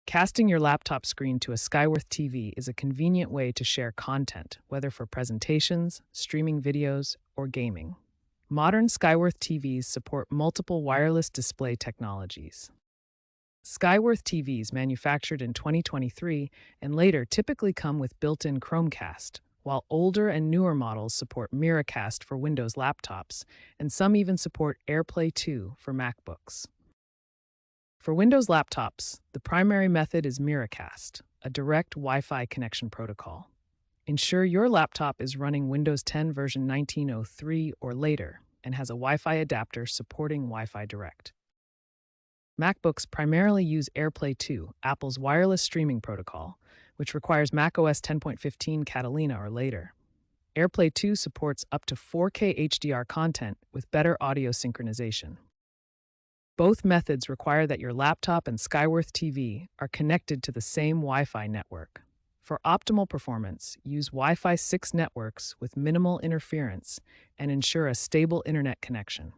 Casting your laptop screen to a Skyworth TV is a convenient way to share content, whether for presentations, streaming videos, or gaming. Modern Skyworth TVs support multiple wireless display technologies. Skyworth TVs manufactured in 2023 and later typically come with built-in Chromecast, while older and newer models support Miracast for Windows laptops, and some even support AirPlay 2 for MacBooks. For Windows laptops, the primary method is Miracast, a direct Wi-Fi connection protocol. Ensure your laptop is running Windows 10 version 1903 or later and has a Wi-Fi adapter supporting Wi-Fi Direct. MacBooks primarily use AirPlay 2, Apple's wireless streaming protocol, which requires macOS 10.15 Catalina or later. AirPlay 2 supports up to 4K HDR content with better audio synchronization. Both methods require that your laptop and Skyworth TV are connected to the same Wi-Fi network. For optimal performance, use Wi-Fi 6 networks with minimal interference and ensure a stable internet connection.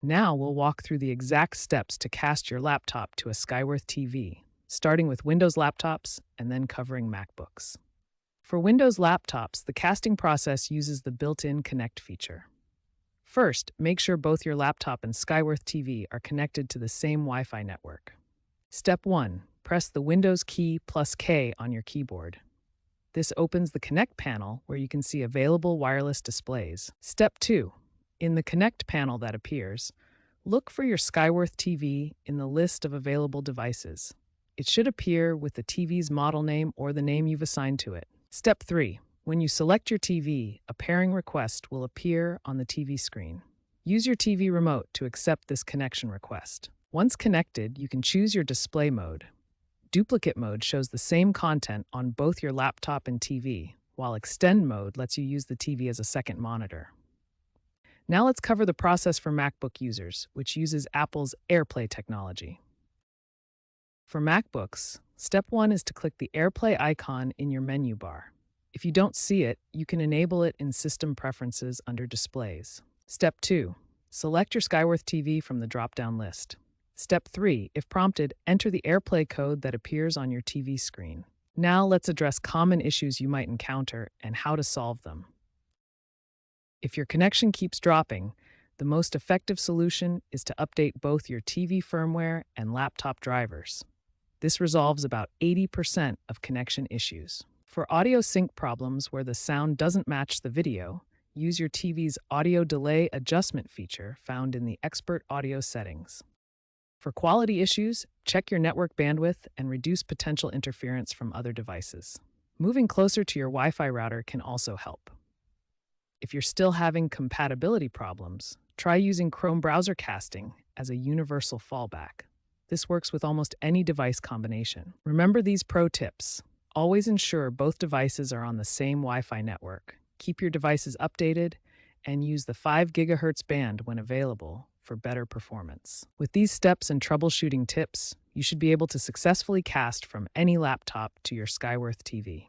Now we'll walk through the exact steps to cast your laptop to a Skyworth TV, starting with Windows laptops and then covering MacBooks. For Windows laptops, the casting process uses the built-in Connect feature. First, make sure both your laptop and Skyworth TV are connected to the same Wi-Fi network. Step 1. Press the Windows key plus K on your keyboard. This opens the Connect panel where you can see available wireless displays. Step 2. In the Connect panel that appears, look for your Skyworth TV in the list of available devices. It should appear with the TV's model name or the name you've assigned to it. Step 3. When you select your TV, a pairing request will appear on the TV screen. Use your TV remote to accept this connection request. Once connected, you can choose your display mode. Duplicate mode shows the same content on both your laptop and TV, while Extend mode lets you use the TV as a second monitor. Now let's cover the process for MacBook users, which uses Apple's AirPlay technology. For MacBooks, step 1 is to click the AirPlay icon in your menu bar. If you don't see it, you can enable it in System Preferences under Displays. Step 2. Select your Skyworth TV from the drop-down list. Step 3. If prompted, enter the AirPlay code that appears on your TV screen. Now let's address common issues you might encounter and how to solve them. If your connection keeps dropping, the most effective solution is to update both your TV firmware and laptop drivers. This resolves about 80% of connection issues. For audio sync problems where the sound doesn't match the video, use your TV's audio delay adjustment feature found in the Expert Audio settings. For quality issues, check your network bandwidth and reduce potential interference from other devices. Moving closer to your Wi-Fi router can also help. If you're still having compatibility problems, try using Chrome browser casting as a universal fallback. This works with almost any device combination. Remember these pro tips. Always ensure both devices are on the same Wi-Fi network. Keep your devices updated and use the 5 GHz band when available for better performance. With these steps and troubleshooting tips, you should be able to successfully cast from any laptop to your Skyworth TV.